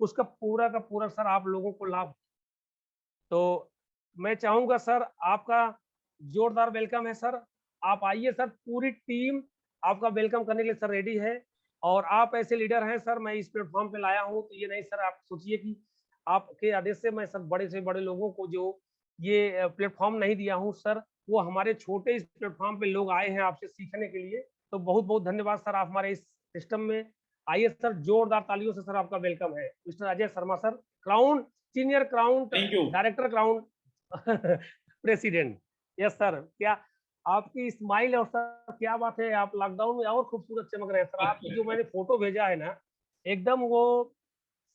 उसका पूरा का पूरा सर आप लोगों को लाभ। तो मैं चाहूंगा सर आपका जोरदार वेलकम है सर। आप आइए सर, पूरी टीम आपका वेलकम करने के लिए सर रेडी है। और आप ऐसे लीडर हैं सर, मैं इस प्लेटफॉर्म पे लाया हूँ तो ये नहीं सर आप सोचिए कि आपके आदेश से मैं सर बड़े से बड़े लोगों को जो ये प्लेटफॉर्म नहीं दिया हूँ सर, वो हमारे छोटे इस प्लेटफॉर्म पे लोग आए हैं आपसे सीखने के लिए। तो बहुत बहुत धन्यवाद सर, आप हमारे इस सिस्टम में आइए सर। जोरदार तालियों से सर आपका वेलकम है mister Ajay Sharma sir, crown senior crown thank you. Director crown president. Yes sir, क्या आपकी स्माइल और सर क्या बात है, आप लॉकडाउन में और खूबसूरत चमक रहे हैं सर। आपकी जो मैंने फोटो भेजा है ना, एकदम वो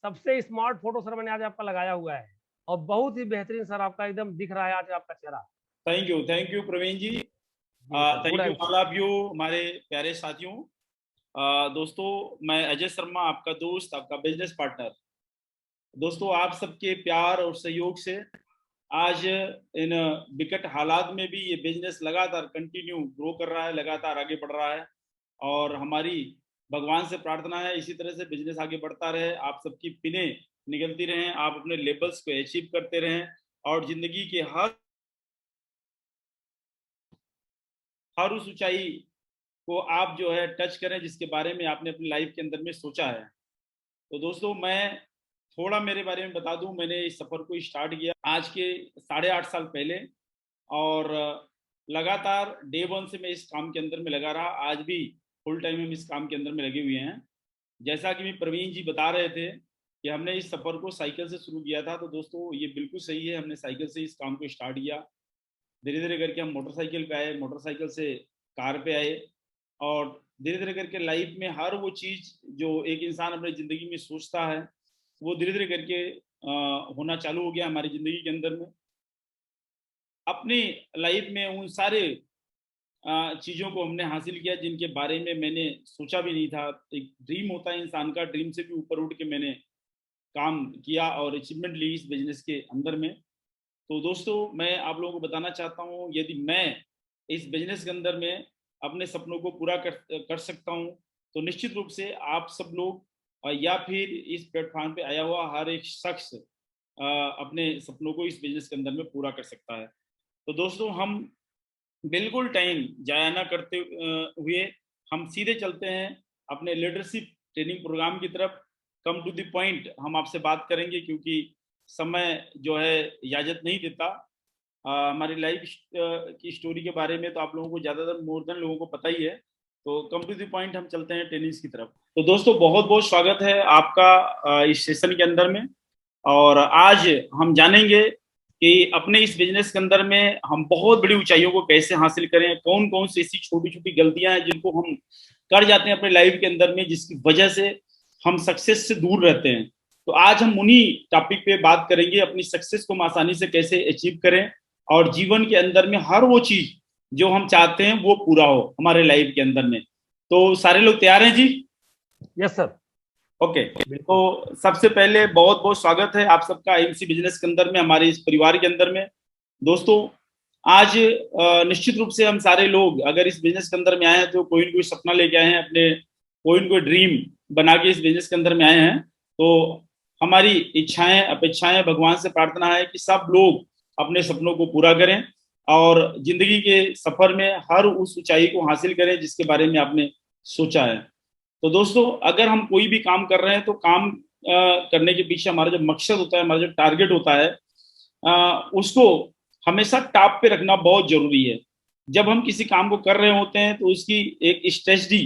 सबसे स्मार्ट फोटो सर मैंने आज आपका लगाया हुआ है, और बहुत ही बेहतरीन सर आपका एकदम दिख रहा है आज आपका चेहरा। Thank you Praveen ji. Good thank you answer. All of you हमारे प्यारे साथियों। दोस्तों, मैं अजय शर्मा, आपका दोस्त, आपका बिजनेस पार्टनर। दोस्तों, आप सबके प्यार और सहयोग से आज इन विकट हालात में भी ये बिजनेस लगातार कंटिन्यू ग्रो कर रहा है, लगातार आगे बढ़ रहा है। और हमारी भगवान से प्रार्थना है इसी तरह से बिजनेस आगे बढ़ता रहे, आप सबकी पिनें निकलती रहें, आप अपने लेवल्स को अचीव करते रहें और जिंदगी के हर उस ऊंचाई को आप जो है टच करें जिसके बारे में आपने अपनी लाइफ के अंदर में सोचा है। तो दोस्तों, मैं थोड़ा मेरे बारे में बता दूं। मैंने इस सफर को स्टार्ट किया आज के 8.5 साल पहले, और लगातार डे वन से मैं इस काम के अंदर में लगा रहा। आज भी फुल टाइम हम इस काम के अंदर में लगे हुए हैं। जैसा कि मैं प्रवीण जी बता रहे थे कि हमने इस सफर को साइकिल से शुरू किया था, तो दोस्तों ये बिल्कुल सही है, हमने साइकिल से इस काम को स्टार्ट किया। धीरे धीरे करके हम मोटरसाइकिल पे आए, मोटरसाइकिल से कार पे आए, और धीरे धीरे करके लाइफ में हर वो चीज जो एक इंसान अपनी जिंदगी में सोचता है वो धीरे धीरे करके होना चालू हो गया हमारी जिंदगी के अंदर में। अपनी लाइफ में उन सारे चीज़ों को हमने हासिल किया जिनके बारे में मैंने सोचा भी नहीं था। एक ड्रीम होता है इंसान का, ड्रीम से भी ऊपर उठ के मैंने काम किया और अचीवमेंट ली इस बिजनेस के अंदर में। तो दोस्तों, मैं आप लोगों को बताना चाहता हूँ, यदि मैं इस बिजनेस के अंदर में अपने सपनों को पूरा कर सकता हूँ, तो निश्चित रूप से आप सब लोग या फिर इस प्लेटफॉर्म पे आया हुआ हर एक शख्स अपने सपनों को इस बिजनेस के अंदर में पूरा कर सकता है। तो दोस्तों, हम बिल्कुल टाइम जाया ना करते हुए हम सीधे चलते हैं अपने लीडरशिप ट्रेनिंग प्रोग्राम की तरफ। कम टू द पॉइंट हम आपसे बात करेंगे क्योंकि समय जो है इजाजत नहीं देता। हमारी लाइफ की स्टोरी के बारे में तो आप लोगों को ज़्यादातर मोर देन लोगों को पता ही है। तो कम टू द पॉइंट हम चलते हैं ट्रेनिंग्स की तरफ। तो दोस्तों, बहुत बहुत स्वागत है आपका इस सेशन के अंदर में। और आज हम जानेंगे कि अपने इस बिजनेस के अंदर में हम बहुत बड़ी ऊंचाइयों को कैसे हासिल करें, कौन कौन सी ऐसी छोटी छोटी गलतियां हैं जिनको हम कर जाते हैं अपने लाइफ के अंदर में, जिसकी वजह से हम सक्सेस से दूर रहते हैं। तो आज हम उन्हीं टॉपिक पे बात करेंगे, अपनी सक्सेस को हम आसानी से कैसे अचीव करें और जीवन के अंदर में हर वो चीज जो हम चाहते हैं वो पूरा हो हमारे लाइफ के अंदर में। तो सारे लोग तैयार हैं जी? Yes sir. ओके। तो सबसे पहले बहुत बहुत स्वागत है आप सबका आईएमसी बिजनेस के अंदर में, हमारे इस परिवार के अंदर में। दोस्तों, आज निश्चित रूप से हम सारे लोग अगर इस बिजनेस के अंदर में आए हैं तो कोई न कोई सपना लेके आए हैं, अपने कोई न कोई ड्रीम बना के इस बिजनेस के अंदर में आए हैं। तो हमारी इच्छाएं अपेक्षाएं भगवान से प्रार्थना है कि सब लोग अपने सपनों को पूरा करें और जिंदगी के सफर में हर उस ऊंचाई को हासिल करें जिसके बारे में आपने सोचा है। तो दोस्तों, अगर हम कोई भी काम कर रहे हैं तो काम करने के पीछे हमारा जो मकसद होता है, हमारा जो टारगेट होता है, उसको हमेशा टॉप पे रखना बहुत जरूरी है। जब हम किसी काम को कर रहे होते हैं तो उसकी एक स्ट्रेटजी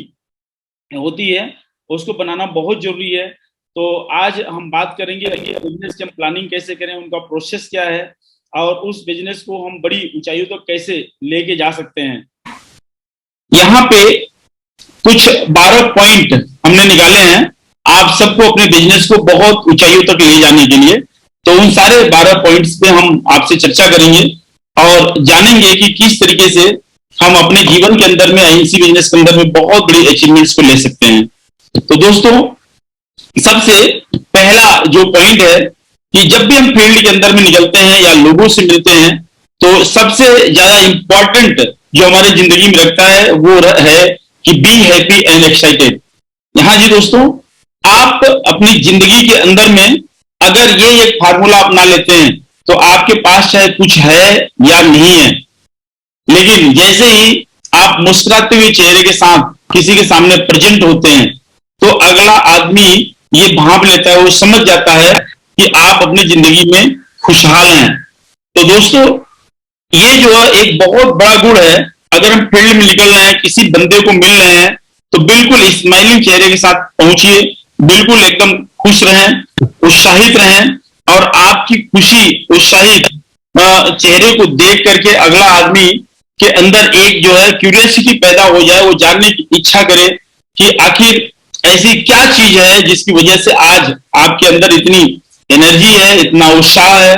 होती है, उसको बनाना बहुत जरूरी है। तो आज हम बात करेंगे बिजनेस की हम प्लानिंग कैसे करें, उनका प्रोसेस क्या है और उस बिजनेस को हम बड़ी ऊंचाइयों तक कैसे लेके जा सकते हैं। यहाँ पे कुछ 12 पॉइंट हमने निकाले हैं आप सबको अपने बिजनेस को बहुत ऊंचाइयों तक ले जाने के लिए। तो उन सारे 12 पॉइंट्स पे हम आपसे चर्चा करेंगे और जानेंगे कि किस तरीके से हम अपने जीवन के अंदर में आईएमसी बिजनेस के अंदर में बहुत बड़ी अचीवमेंट्स को ले सकते हैं। तो दोस्तों, सबसे पहला जो पॉइंट है कि जब भी हम फील्ड के अंदर में निकलते हैं या लोगों से मिलते हैं तो सबसे ज्यादा इंपॉर्टेंट जो हमारी जिंदगी में रखता है वो है कि बी हैप्पी एंड एक्साइटेड। हाँ जी दोस्तों, आप अपनी जिंदगी के अंदर में अगर ये एक फार्मूला अपना लेते हैं तो आपके पास चाहे कुछ है या नहीं है, लेकिन जैसे ही आप मुस्कुराते हुए चेहरे के साथ किसी के सामने प्रेजेंट होते हैं तो अगला आदमी ये भांप लेता है, वो समझ जाता है कि आप अपनी जिंदगी में खुशहाल हैं। तो दोस्तों, ये जो है एक बहुत बड़ा गुण है। अगर हम फील्ड में निकल रहे हैं, किसी बंदे को मिल रहे हैं, तो बिल्कुल स्माइलिंग चेहरे के साथ पहुंचिए, बिल्कुल एकदम खुश रहें, उत्साहित रहें, और आपकी खुशी उत्साहित चेहरे को देख करके अगला आदमी के अंदर एक जो है क्यूरियोसिटी पैदा हो जाए, वो जानने की इच्छा करे कि आखिर ऐसी क्या चीज है जिसकी वजह से आज आपके अंदर इतनी एनर्जी है, इतना उत्साह है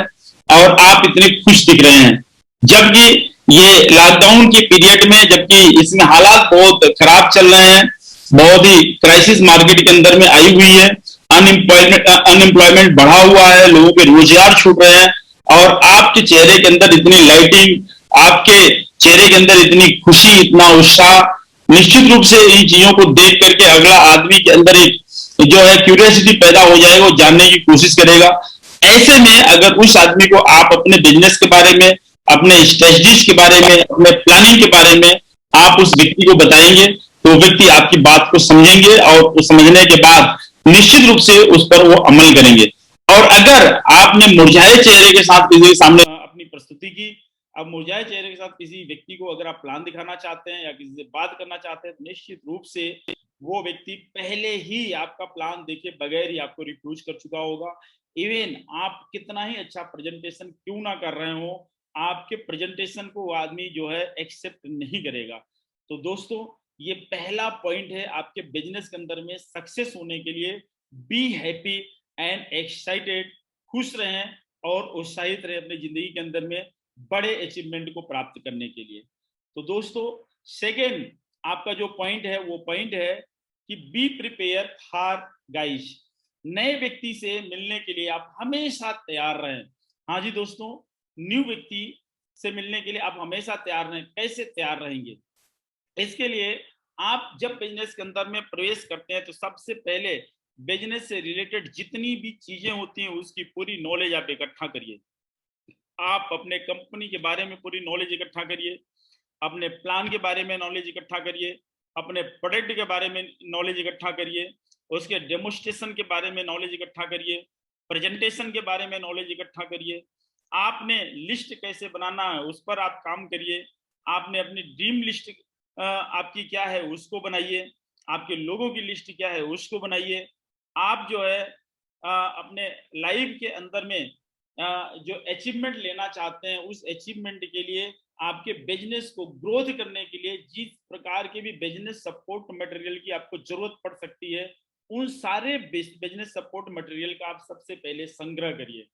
और आप इतने खुश दिख रहे हैं। जबकि ये लॉकडाउन के पीरियड में, जबकि इसमें हालात बहुत खराब चल रहे हैं, बहुत ही क्राइसिस मार्केट के अंदर में आई हुई है, अनएम्प्लॉयमेंट बढ़ा हुआ है, लोगों के रोजगार छूट रहे हैं, और आपके चेहरे के अंदर इतनी लाइटिंग, आपके चेहरे के अंदर इतनी खुशी, इतना उत्साह, निश्चित रूप से इन चीजों को देख करके अगला आदमी के अंदर एक जो है क्यूरियोसिटी पैदा हो जाएगा, वो जानने की कोशिश करेगा। ऐसे में अगर उस आदमी को आप अपने बिजनेस के बारे में, अपने स्ट्रेटजीज के बारे में, अपने प्लानिंग के बारे में आप उस व्यक्ति को बताएंगे, तो व्यक्ति आपकी बात को समझेंगे और समझने के बाद निश्चित रूप से उस पर वो अमल करेंगे। और अगर आपने मुरझाए चेहरे के साथ किसी के सामने अपनी प्रस्तुति की, अब मुरझाए चेहरे के साथ किसी व्यक्ति को अगर आप प्लान दिखाना चाहते हैं या किसी से बात करना चाहते हैं, तो निश्चित रूप से वो व्यक्ति पहले ही आपका प्लान देखे बगैर ही आपको रिफ्यूज कर चुका होगा। इवन आप कितना ही अच्छा प्रेजेंटेशन क्यों ना कर रहे हो, आपके प्रेजेंटेशन को वो आदमी जो है एक्सेप्ट नहीं करेगा। तो दोस्तों, ये पहला पॉइंट है आपके बिजनेस के अंदर में सक्सेस होने के लिए। बी हैप्पी एंड एक्साइटेड, खुश रहें और उत्साहित रहें अपनी जिंदगी के अंदर में बड़े अचीवमेंट को प्राप्त करने के लिए। तो दोस्तों, सेकेंड आपका जो पॉइंट है वो पॉइंट है कि बी प्रिपेयर फॉर गाइस। नए व्यक्ति से मिलने के लिए आप हमेशा तैयार रहें। हाँ जी दोस्तों, न्यू व्यक्ति से मिलने के लिए आप हमेशा तैयार रहें। कैसे तैयार रहेंगे? इसके लिए आप जब बिजनेस के अंदर में प्रवेश करते हैं तो सबसे पहले बिजनेस से रिलेटेड जितनी भी चीजें होती हैं उसकी पूरी नॉलेज आप इकट्ठा करिए। आप अपने कंपनी के बारे में पूरी नॉलेज इकट्ठा करिए, अपने प्लान के बारे में नॉलेज इकट्ठा करिए, अपने प्रोडक्ट के बारे में नॉलेज इकट्ठा करिए, उसके डेमोस्ट्रेशन के बारे में नॉलेज इकट्ठा करिए, प्रेजेंटेशन के बारे में नॉलेज इकट्ठा करिए। आपने लिस्ट कैसे बनाना है उस पर आप काम करिए। आपने अपनी ड्रीम लिस्ट आपकी क्या है उसको बनाइए, आपके लोगों की लिस्ट क्या है उसको बनाइए। आप जो है अपने लाइफ के अंदर में जो अचीवमेंट लेना चाहते हैं उस अचीवमेंट के लिए, आपके बिजनेस को ग्रोथ करने के लिए जिस प्रकार के भी बिजनेस सपोर्ट मटेरियल की आपको जरूरत पड़ सकती है, उन सारे बिजनेस सपोर्ट मटेरियल का आप सबसे पहले संग्रह करिए।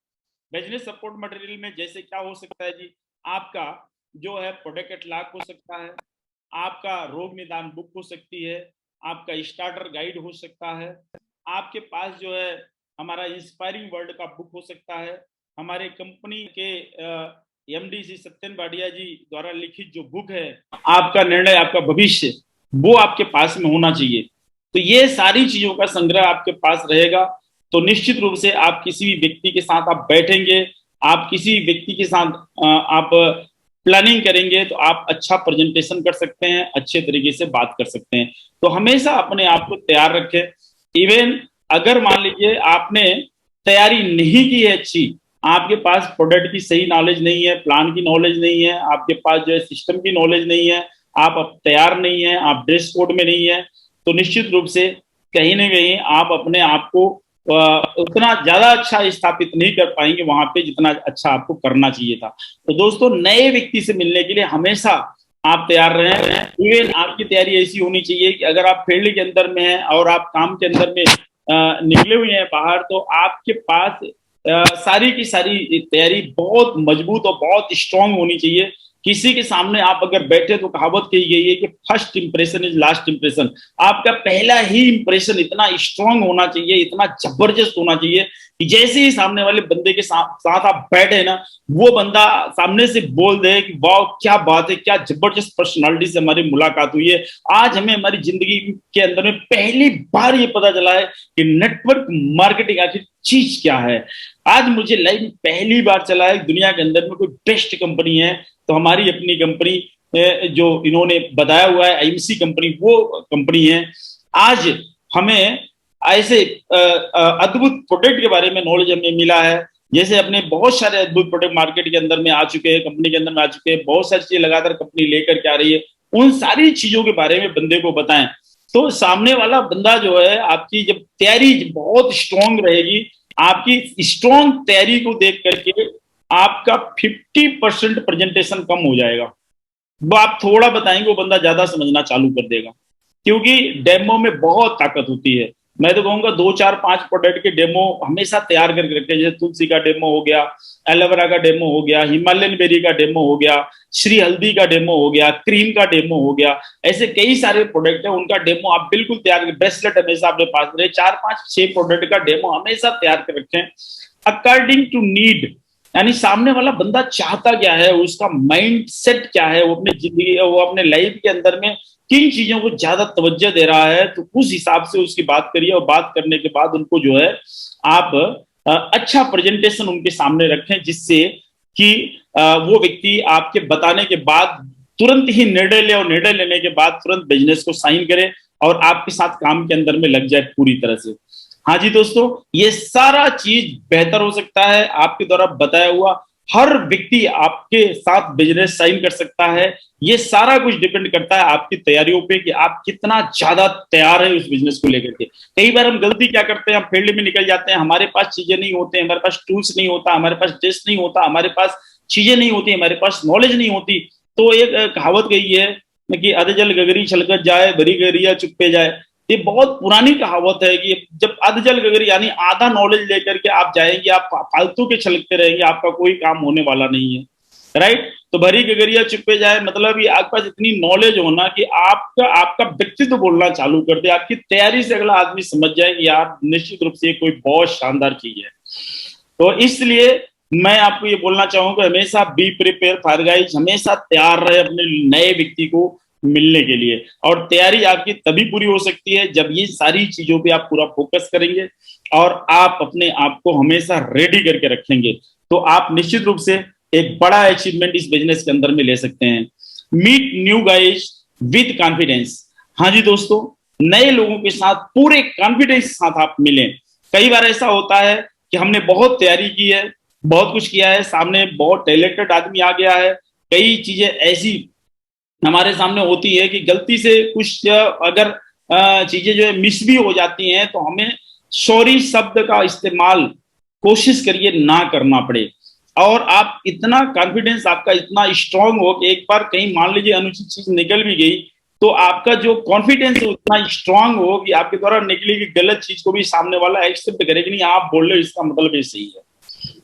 बिजनेस सपोर्ट मटेरियल में जैसे क्या हो सकता है जी, आपका जो है प्रोडक्ट कैटलॉग हो सकता है, आपका रोग निदान बुक हो सकती है, आपका स्टार्टर गाइड हो सकता है, आपके पास जो है हमारा इंस्पायरिंग वर्ल्ड का बुक हो सकता है, हमारे कंपनी के एमडी श्री सत्यन बाडिया जी द्वारा लिखित जो बुक है आपका निर्णय आपका भविष्य, वो आपके पास में होना चाहिए। तो ये सारी चीजों का संग्रह आपके पास रहेगा तो निश्चित रूप से आप किसी भी व्यक्ति के साथ आप बैठेंगे, आप किसी व्यक्ति के साथ आप प्लानिंग करेंगे तो आप अच्छा प्रेजेंटेशन कर सकते हैं, अच्छे तरीके से बात कर सकते हैं। तो हमेशा अपने आप को तैयार रखें। इवन अगर मान लीजिए आपने तैयारी नहीं की है अच्छी, आपके पास प्रोडक्ट की सही नॉलेज नहीं है, प्लान की नॉलेज नहीं है, आपके पास जो है सिस्टम की नॉलेज नहीं है, आप तैयार नहीं है, आप ड्रेस कोड में नहीं है, तो निश्चित रूप से कहीं ना कहीं आप अपने आप को उतना ज्यादा अच्छा स्थापित नहीं कर पाएंगे वहां पे जितना अच्छा आपको करना चाहिए था। तो दोस्तों, नए व्यक्ति से मिलने के लिए हमेशा आप तैयार रहें। इवन आपकी तैयारी ऐसी होनी चाहिए कि अगर आप फील्ड के अंदर में हैं और आप काम के अंदर में निकले हुए हैं बाहर, तो आपके पास सारी की सारी तैयारी बहुत मजबूत और बहुत स्ट्रांग होनी चाहिए। किसी के सामने आप अगर बैठे तो कहावत कही गई है कि first impression is last impression. आपका पहला ही इंप्रेशन इतना स्ट्रांग होना चाहिए, इतना जबरदस्त होना चाहिए कि जैसे ही सामने वाले बंदे के साथ आप बैठे ना, वो बंदा सामने से बोल दे कि वाह क्या बात है, क्या जबरदस्त पर्सनालिटी से हमारी मुलाकात हुई है। आज हमें हमारी जिंदगी के अंदर में पहली बार ये पता चला है कि नेटवर्क मार्केटिंग आखिर चीज क्या है। आज मुझे लाइफ में पहली बार चला है दुनिया के अंदर में कोई बेस्ट कंपनी है तो हमारी अपनी कंपनी जो इन्होंने बताया हुआ है आईएमसी कंपनी, वो कंपनी है। आज हमें ऐसे अद्भुत प्रोडक्ट के बारे में नॉलेज हमें मिला है, जैसे अपने बहुत सारे अद्भुत प्रोडक्ट मार्केट के अंदर में आ चुके हैं, कंपनी के अंदर में आ चुके हैं, बहुत सारी चीजें लगातार कंपनी लेकर के आ रही है। उन सारी चीजों के बारे में बंदे को बताएं तो सामने वाला बंदा जो है, आपकी जब तैयारी बहुत स्ट्रांग रहेगी, आपकी स्ट्रांग तैयारी को देख करके आपका 50% प्रेजेंटेशन कम हो जाएगा। वो आप थोड़ा बताएंगे, वो बंदा ज्यादा समझना चालू कर देगा, क्योंकि डेमो में बहुत ताकत होती है। मैं तो कहूंगा 2 4 5 प्रोडक्ट के डेमो हमेशा तैयार करके रखते हैं। जैसे तुलसी का डेमो हो गया, एलोवेरा का डेमो हो गया, हिमालयन बेरी का डेमो हो गया, श्री हल्दी का डेमो हो गया, क्रीम का डेमो हो गया, ऐसे कई सारे प्रोडक्ट है, उनका डेमो आप बिल्कुल तैयार करें। ब्रेसलेट हमेशा अपने पास रहे, 4 5 6 प्रोडक्ट का डेमो हमेशा तैयार कर रखें अकॉर्डिंग टू नीड। यानी सामने वाला बंदा चाहता क्या है, उसका माइंड सेट क्या है, वो अपनी जिंदगी, वो अपने लाइफ के अंदर में किन चीजों को ज्यादा तवज्जो दे रहा है, तो उस हिसाब से उसकी बात करिए। और बात करने के बाद उनको जो है आप अच्छा प्रेजेंटेशन उनके सामने रखें, जिससे कि वो व्यक्ति आपके बताने के बाद तुरंत ही निर्णय ले, और निर्णय लेने के बाद तुरंत बिजनेस को साइन करे और आपके साथ काम के अंदर में लग जाए पूरी तरह से। हाँ जी दोस्तों, ये सारा चीज बेहतर हो सकता है आपके द्वारा बताया हुआ। हर व्यक्ति आपके साथ बिजनेस साइन कर सकता है। ये सारा कुछ डिपेंड करता है आपकी तैयारियों पे कि आप कितना ज्यादा तैयार है उस बिजनेस को लेकर के। कई बार हम गलती क्या करते हैं, हम फील्ड में निकल जाते हैं, हमारे पास चीजें नहीं होते, हमारे पास टूल्स नहीं होता, हमारे पास टेस्ट नहीं होता, हमारे पास चीजें नहीं होती, हमारे पास नॉलेज नहीं होती। तो एक कहावत गई है कि अध जल गगरी छलकत जाए, भरी गगरिया चुप्पे जाए। ये बहुत पुरानी कहावत है कि जब अध जल गगरी यानी आधा नॉलेज लेकर के आप जाएंगे, आप फालतू के छलकते रहेंगे, आपका कोई काम होने वाला नहीं है। राइट? तो भरी गगरिया चुप्पे जाए मतलब ये आपके पास इतनी नॉलेज होना कि आपका आपका व्यक्तित्व बोलना चालू कर दे, आपकी तैयारी से अगला आदमी समझ जाए कि यार निश्चित रूप से कोई बहुत शानदार चीज है। तो इसलिए मैं आपको ये बोलना चाहूंगा, हमेशा बी प्रिपेयर फॉर गाइस, हमेशा तैयार रहे अपने नए व्यक्ति को मिलने के लिए। और तैयारी आपकी तभी पूरी हो सकती है जब ये सारी चीजों पे आप पूरा फोकस करेंगे और आप अपने आप को हमेशा रेडी करके रखेंगे, तो आप निश्चित रूप से एक बड़ा अचीवमेंट इस बिजनेस के अंदर में ले सकते हैं। Meet new guys with confidence. हाँ जी दोस्तों, नए लोगों के साथ पूरे कॉन्फिडेंस के साथ आप मिलें। कई बार ऐसा होता है कि हमने बहुत तैयारी की है, बहुत कुछ किया है, सामने बहुत टैलेंटेड आदमी आ गया है, कई चीजें ऐसी हमारे सामने होती है कि गलती से कुछ अगर चीजें जो है मिस भी हो जाती हैं, तो हमें सॉरी शब्द का इस्तेमाल कोशिश करिए ना करना पड़े। और आप इतना कॉन्फिडेंस आपका इतना स्ट्रांग हो कि एक बार कहीं मान लीजिए अनुचित चीज निकल भी गई, तो आपका जो कॉन्फिडेंस है उतना स्ट्रांग हो कि आपके द्वारा निकली गई गलत चीज को भी सामने वाला एक्सेप्ट करे कि नहीं आप बोल रहे हो, इसका मतलब ये सही है।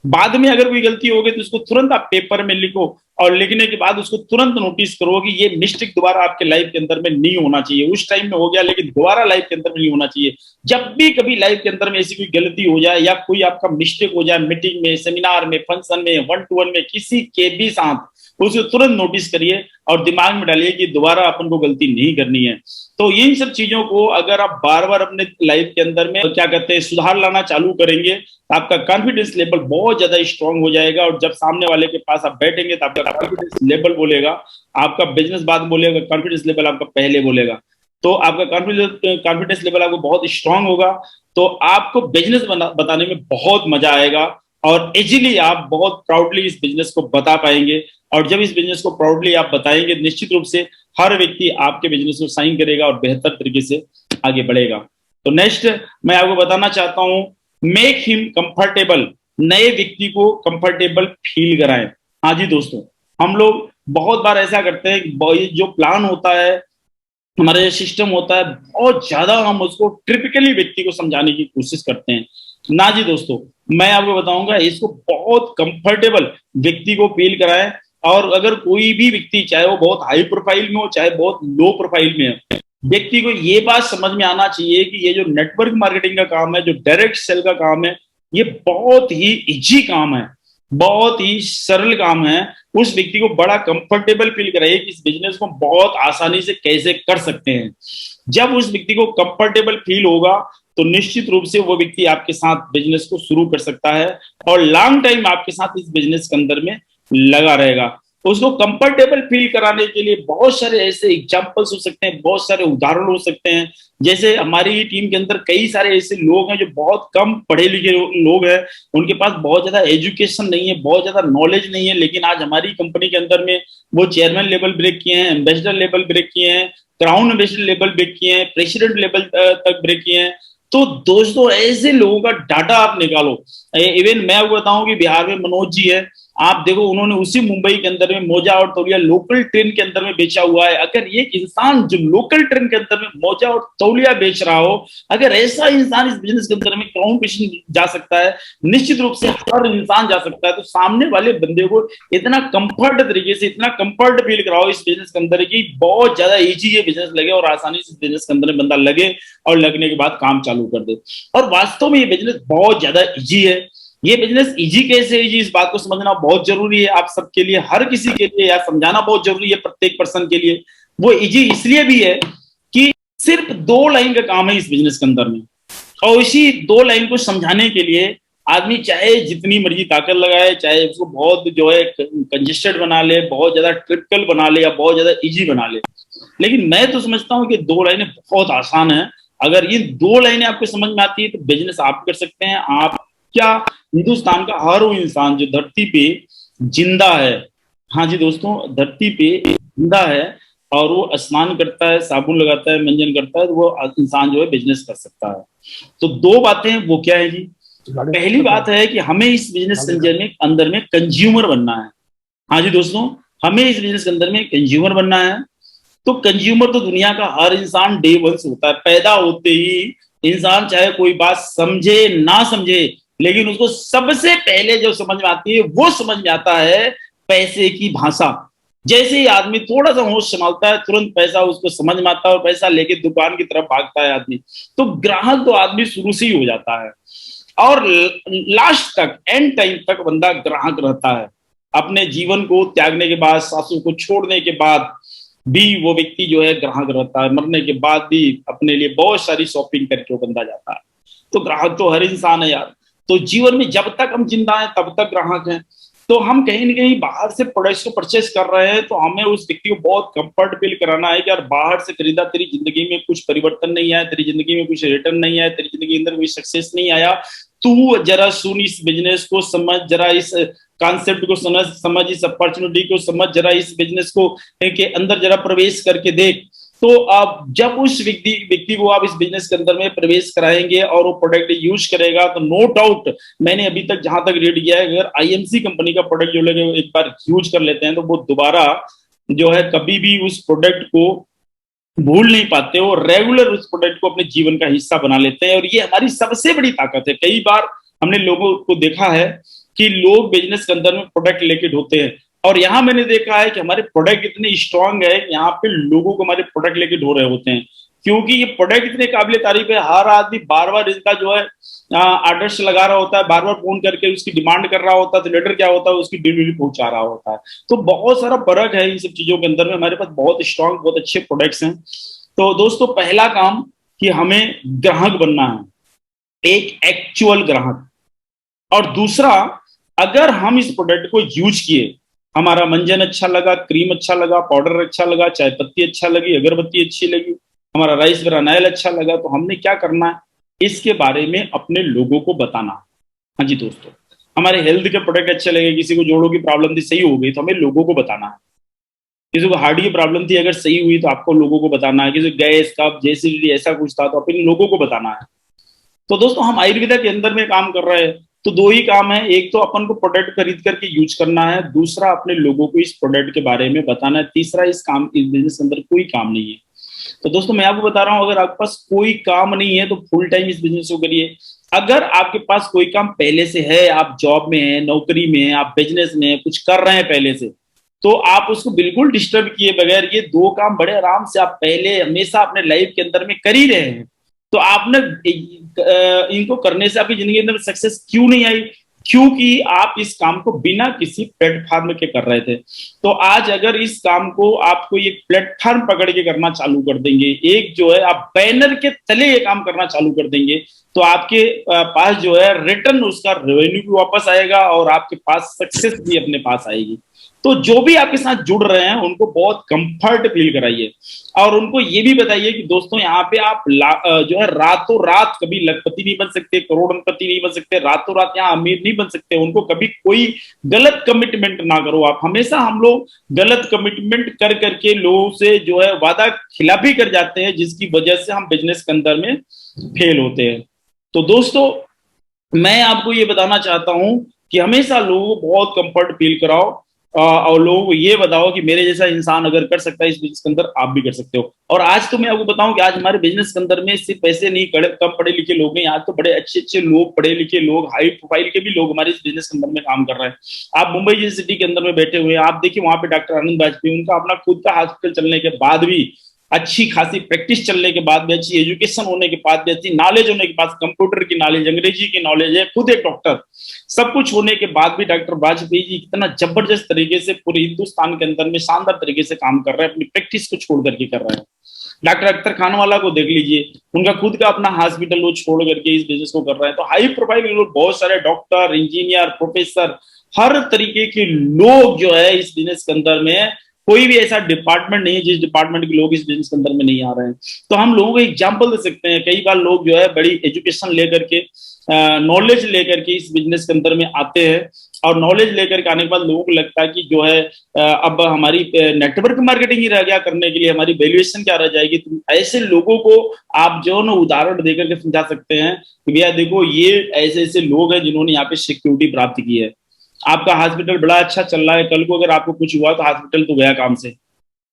बाद में अगर कोई गलती हो गई तो उसको तुरंत आप पेपर में लिखो, और लिखने के बाद उसको तुरंत नोटिस करो कि ये मिस्टेक दोबारा आपके लाइफ के अंदर में नहीं होना चाहिए। उस टाइम में हो गया लेकिन दोबारा लाइफ के अंदर में नहीं होना चाहिए। जब भी कभी लाइफ के अंदर में ऐसी कोई गलती हो जाए या कोई आपका मिस्टेक हो जाए, मीटिंग में, सेमिनार में, फंक्शन में, 1-to-1 में, किसी के भी साथ, उसको तुरंत नोटिस करिए और दिमाग में डालिए कि दोबारा अपन को गलती नहीं करनी है। तो इन सब चीजों को अगर आप बार बार अपने लाइफ के अंदर में क्या कहते हैं सुधार लाना चालू करेंगे, तो आपका कॉन्फिडेंस लेवल बहुत ज्यादा स्ट्रांग हो जाएगा। और जब सामने वाले के पास आप बैठेंगे तो आपका कॉन्फिडेंस लेवल बोलेगा, आपका बिजनेस बाद बोलेगा, कॉन्फिडेंस लेवल आपका पहले बोलेगा। तो आपका कॉन्फिडेंस लेवल आपको बहुत स्ट्रांग होगा, तो आपको बिजनेस बताने में बहुत मजा आएगा और इजीली आप बहुत प्राउडली इस बिजनेस को बता पाएंगे। और जब इस बिजनेस को प्राउडली आप बताएंगे, निश्चित रूप से हर व्यक्ति आपके बिजनेस को साइन करेगा और बेहतर तरीके से आगे बढ़ेगा। तो नेक्स्ट मैं आपको बताना चाहता हूं, मेक हिम कंफर्टेबल। नए व्यक्ति को कंफर्टेबल फील कराएं। हाँ जी दोस्तों, हम लोग बहुत बार ऐसा करते हैं, जो प्लान होता है, हमारा जो सिस्टम होता है, बहुत ज्यादा हम उसको टिपिकली व्यक्ति को समझाने की कोशिश करते हैं। ना जी दोस्तों, मैं आपको बताऊंगा इसको बहुत कंफर्टेबल व्यक्ति को फील कराएं। और अगर कोई भी व्यक्ति, चाहे वो बहुत हाई प्रोफाइल में हो चाहे बहुत लो प्रोफाइल में हो, व्यक्ति को ये बात समझ में आना चाहिए कि ये जो नेटवर्क मार्केटिंग का काम है, जो डायरेक्ट सेल का काम है, ये बहुत ही इजी काम है, बहुत ही सरल काम है। उस व्यक्ति को बड़ा कंफर्टेबल फील कराइए कि इस बिजनेस को बहुत आसानी से कैसे कर सकते हैं। जब उस व्यक्ति को कंफर्टेबल फील होगा तो निश्चित रूप से वो व्यक्ति आपके साथ बिजनेस को शुरू कर सकता है और लॉन्ग टाइम आपके साथ इस बिजनेस के अंदर में लगा रहेगा। उसको कंफर्टेबल फील कराने के लिए बहुत सारे ऐसे एग्जाम्पल्स हो सकते हैं, बहुत सारे उदाहरण हो सकते हैं। जैसे हमारी टीम के अंदर कई सारे ऐसे लोग हैं जो बहुत कम पढ़े लिखे लोग हैं, उनके पास बहुत ज्यादा एजुकेशन नहीं है, बहुत ज्यादा नॉलेज नहीं है, लेकिन आज हमारी कंपनी के अंदर में वो चेयरमैन लेवल ब्रेक किए हैं, एम्बेसडर लेवल ब्रेक किए हैं, क्राउन एम्बेसडर लेवल ब्रेक किए हैं, प्रेसिडेंट लेवल तक ब्रेक किए हैं। तो दोस्तों ऐसे लोगों का डाटा आप निकालो। इवन मैं आपको बताऊं कि बिहार में मनोज जी है, आप देखो उन्होंने उसी मुंबई के अंदर में मोजा और तौलिया लोकल ट्रेन के अंदर में बेचा हुआ है। अगर ये इंसान जो लोकल ट्रेन के अंदर में मोजा और तौलिया बेच रहा हो, अगर ऐसा इंसान इस बिजनेस के अंदर में क्राउन पिशिंग जा सकता है, निश्चित रूप से हर इंसान जा सकता है। तो सामने वाले बंदे को इतना कंफर्ट तरीके से, इतना कंफर्ट फील कराओ इस बिजनेस के अंदर की बहुत ज्यादा इजी ये बिजनेस लगे और आसानी से बिजनेस के अंदर में बंदा लगे और लगने के बाद काम चालू कर दे। और वास्तव में ये बिजनेस बहुत ज्यादा इजी है। ये बिजनेस इजी कैसे इजी, इस बात को समझना बहुत जरूरी है आप सबके लिए, हर किसी के लिए, या समझाना बहुत जरूरी है प्रत्येक पर्सन के लिए। वो इजी इसलिए भी है कि सिर्फ 2 लाइन का काम है इस बिजनेस के अंदर में, और इसी 2 लाइन को समझाने के लिए आदमी चाहे जितनी मर्जी ताकत लगाए, चाहे उसको बहुत जो है कंजेस्टेड बना ले, बहुत ज्यादा ट्रिपिकल बना ले या बहुत ज्यादा इजी बना ले, लेकिन मैं तो समझता हूँ कि 2 लाइनें बहुत आसान है। अगर ये 2 लाइनें आपको समझ में आती है तो बिजनेस आप कर सकते हैं। आप क्या, हिंदुस्तान का हर वो इंसान जो धरती पे जिंदा है, हाँ जी दोस्तों, धरती पे जिंदा है और वो स्नान करता है, साबुन लगाता है, मंजन करता है, तो वो इंसान जो है बिजनेस कर सकता है। तो 2 बातें वो क्या है जी, पहली बात है कि हमें इस बिजनेस के अंदर में कंज्यूमर बनना है। हाँ जी दोस्तों, हमें इस बिजनेस के अंदर में कंज्यूमर बनना है। तो कंज्यूमर तो दुनिया का हर इंसान डे वन से होता है। पैदा होते ही इंसान चाहे कोई बात समझे ना समझे, लेकिन उसको सबसे पहले जो समझ में आती है वो समझ में आता है पैसे की भाषा। जैसे ही आदमी थोड़ा सा होश संभालता है, तुरंत पैसा उसको समझ में आता है और पैसा लेके दुकान की तरफ भागता है आदमी। तो ग्राहक तो आदमी शुरू से ही हो जाता है और लास्ट तक, एंड टाइम तक बंदा ग्राहक रहता है। अपने जीवन को त्यागने के बाद, सासू को छोड़ने के बाद भी वो व्यक्ति जो है ग्राहक रहता है। मरने के बाद भी अपने लिए बहुत सारी शॉपिंग करके वो बंदा जाता है। तो ग्राहक तो हर इंसान है यार। तो जीवन में जब तक हम जिंदा हैं तब तक ग्राहक हैं। तो हम कहीं ना कहीं बाहर से प्रोडक्ट्स को परचेस कर रहे हैं, तो हमें उस व्यक्ति को बहुत कंफर्ट फील कराना है कि यार बाहर से खरीदा, तेरी जिंदगी में कुछ परिवर्तन नहीं आया, तेरी जिंदगी में कुछ रिटर्न नहीं आया, तेरी जिंदगी के अंदर कोई सक्सेस नहीं आया। तू जरा सुन, इस बिजनेस को समझ, जरा इस कॉन्सेप्ट को समझ, इस अपॉर्चुनिटी को समझ, जरा इस बिजनेस को के अंदर जरा प्रवेश करके देख। तो आप जब उस व्यक्ति को आप इस बिजनेस के अंदर में प्रवेश कराएंगे और वो प्रोडक्ट यूज करेगा, तो नो डाउट, मैंने अभी तक जहां तक रीड किया है, अगर आईएमसी कंपनी का प्रोडक्ट जो लोग एक बार यूज कर लेते हैं तो वो दोबारा जो है कभी भी उस प्रोडक्ट को भूल नहीं पाते, वो रेगुलर उस प्रोडक्ट को अपने जीवन का हिस्सा बना लेते हैं। और ये हमारी सबसे बड़ी ताकत है। कई बार हमने लोगों को देखा है कि लोग बिजनेस के अंदर में प्रोडक्ट लेके ढोते हैं, और यहाँ मैंने देखा है कि हमारे प्रोडक्ट इतने स्ट्रांग है, यहाँ पे लोगों को हमारे प्रोडक्ट लेके ढो रहे होते हैं, क्योंकि ये प्रोडक्ट इतने काबिल तारीफ है। हर आदमी बार बार इसका जो है आर्डर्स लगा रहा होता है, बार बार फोन करके उसकी डिमांड कर रहा होता है, तो लेटर क्या होता है, उसकी डिलीवरी पहुंचा रहा होता है। तो बहुत सारा फर्क है इन सब चीजों के अंदर में। हमारे पास बहुत स्ट्रांग, बहुत अच्छे प्रोडक्ट्स हैं। तो दोस्तों, पहला काम कि हमें ग्राहक बनना है, एक एक्चुअल ग्राहक। और दूसरा, अगर हम इस प्रोडक्ट को यूज किए, हमारा मंजन अच्छा लगा, क्रीम अच्छा लगा, पाउडर अच्छा लगा, चाय पत्ती अच्छा लगी, अगरबत्ती अच्छी लगी, हमारा राइस ग्रानाइल अच्छा लगा, तो हमने क्या करना है, इसके बारे में अपने लोगों को बताना। हाँ जी दोस्तों, हमारे हेल्थ के प्रोडक्ट अच्छे लगे, किसी को जोड़ों की प्रॉब्लम थी, सही हो गई, तो हमें लोगों को बताना है। किसी को हार्ट की प्रॉब्लम थी, अगर सही हुई तो आपको लोगों को बताना है। किसी को गैस, कफ, एसिडिटी ऐसा कुछ था, तो अपने लोगों को बताना है। तो दोस्तों, हम आयुर्वेदा के अंदर में काम कर रहे हैं, तो 2 ही काम है। एक तो अपन को प्रोडक्ट खरीद करके यूज करना है, दूसरा अपने लोगों को इस प्रोडक्ट के बारे में बताना है, तीसरा इस बिजनेस के अंदर कोई काम नहीं है। तो दोस्तों, मैं आपको बता रहा हूं, अगर आपके पास कोई काम नहीं है तो फुल टाइम इस बिजनेस को करिए। अगर आपके पास कोई काम पहले से है, आप जॉब में हैं, नौकरी में हैं, आप बिजनेस में हैं, कुछ कर रहे हैं पहले से, तो आप उसको बिल्कुल डिस्टर्ब किए बगैर ये 2 काम बड़े आराम से आप पहले हमेशा अपने लाइफ के अंदर में कर ही रहे हैं, तो आपने इनको करने से आपकी जिंदगी में सक्सेस क्यों नहीं आई? क्योंकि आप इस काम को बिना किसी प्लेटफॉर्म के कर रहे थे। तो आज अगर इस काम को आपको एक प्लेटफॉर्म पकड़ के करना चालू कर देंगे, एक जो है आप बैनर के तले ये काम करना चालू कर देंगे, तो आपके पास जो है रिटर्न उसका रेवेन्यू भी वापस आएगा और आपके पास सक्सेस भी अपने पास आएगी। तो जो भी आपके साथ जुड़ रहे हैं उनको बहुत कंफर्ट फील कराइए और उनको ये भी बताइए कि दोस्तों यहाँ पे आप जो है रातों रात कभी लखपति नहीं बन सकते, करोड़पति नहीं बन सकते, रातों रात यहाँ अमीर नहीं बन सकते। उनको कभी कोई गलत कमिटमेंट ना करो आप। हमेशा हम लोग गलत कमिटमेंट कर करके लोगों से जो है वादा खिलाफी कर जाते हैं, जिसकी वजह से हम बिजनेस के अंदर में फेल होते हैं। तो दोस्तों मैं आपको ये बताना चाहता हूं कि हमेशा लोगों को बहुत कंफर्ट फील कराओ और लोगों को ये बताओ कि मेरे जैसा इंसान अगर कर सकता है इस बिजनेस के अंदर, आप भी कर सकते हो। और आज तो मैं आपको बताऊं कि आज हमारे बिजनेस के अंदर में सिर्फ पैसे नहीं, कम पढ़े लिखे लोग नहीं, आज तो बड़े अच्छे अच्छे लोग, पढ़े लिखे लोग, हाई प्रोफाइल के भी लोग हमारे इस बिजनेस के अंदर में काम कर रहे हैं। आप मुंबई जैसी सिटी के अंदर में बैठे हुए हैं, आप देखिए वहां पे डॉक्टर आनंद वाजपेयी, उनका अपना खुद का हॉस्पिटल चलने के बाद भी, अच्छी खासी प्रैक्टिस चलने के बाद भी, अच्छी एजुकेशन होने के बाद भी, अच्छी नॉलेज होने के बाद, कंप्यूटर की नॉलेज, अंग्रेजी की नॉलेज है, खुद एक डॉक्टर, सब कुछ होने के बाद भी डॉक्टर वाजपेयी जी कितना जबरदस्त तरीके से पूरे हिंदुस्तान के अंदर में शानदार तरीके से काम कर रहे हैं, अपनी प्रैक्टिस को छोड़ करके कर रहे हैं। डॉक्टर अख्तर खानवाला को देख लीजिए, उनका खुद का अपना हॉस्पिटल वो छोड़ करके इस बिजनेस को कर रहे हैं। तो हाई प्रोफाइल लोग, बहुत सारे डॉक्टर, इंजीनियर, प्रोफेसर, हर तरीके के लोग जो है इस बिजनेस के अंदर में, कोई भी ऐसा डिपार्टमेंट नहीं है जिस डिपार्टमेंट के लोग इस बिजनेस के अंदर में नहीं आ रहे हैं। तो हम लोगों को एग्जाम्पल दे सकते हैं। कई बार लोग जो है बड़ी एजुकेशन लेकर के, नॉलेज लेकर के इस बिजनेस के अंदर में आते हैं और नॉलेज लेकर के आने के बाद लोगों को लगता है कि जो है अब हमारी नेटवर्क मार्केटिंग ही रह गया करने के लिए, हमारी वैल्यूएशन क्या रह जाएगी। तो ऐसे लोगों को आप जो ना उदाहरण देकर के समझा सकते हैं कि भैया देखो ये ऐसे ऐसे लोग हैं जिन्होंने यहाँ पे सिक्योरिटी प्राप्त की है। आपका हॉस्पिटल बड़ा अच्छा चल रहा है, कल को अगर आपको कुछ हुआ तो हॉस्पिटल तो गया काम से।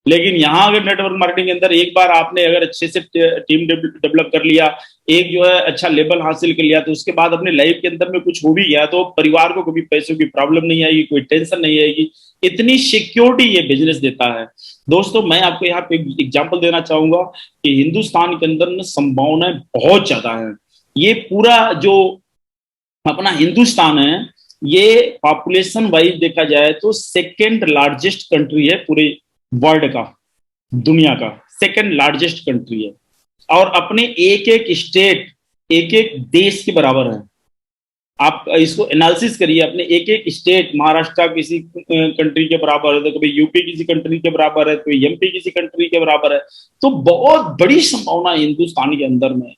लेकिन यहाँ अगर नेटवर्क मार्केटिंग के अंदर एक बार आपने अगर अच्छे से टीम डेवलप कर लिया, एक जो है अच्छा लेवल हासिल कर लिया, तो उसके बाद अपने लाइफ के अंदर में कुछ हो भी गया तो परिवार को कभी पैसों की प्रॉब्लम नहीं आएगी, कोई टेंशन नहीं आएगी। इतनी सिक्योरिटी ये बिजनेस देता है। दोस्तों मैं आपको यहाँ पे एग्जाम्पल देना चाहूंगा कि हिंदुस्तान के अंदर में संभावनाएं बहुत ज्यादा है। ये पूरा जो अपना हिंदुस्तान है, ये पॉपुलेशन वाइज देखा जाए तो सेकेंड लार्जेस्ट कंट्री है पूरे वर्ल्ड का, दुनिया का सेकेंड लार्जेस्ट कंट्री है। और अपने एक एक स्टेट एक एक देश के बराबर है। आप इसको एनालिसिस करिए, अपने एक एक स्टेट, महाराष्ट्र किसी कंट्री के बराबर है, तो कभी यूपी किसी कंट्री के बराबर है, तो एमपी किसी कंट्री के बराबर है। तो बहुत बड़ी संभावना हिंदुस्तान के अंदर में।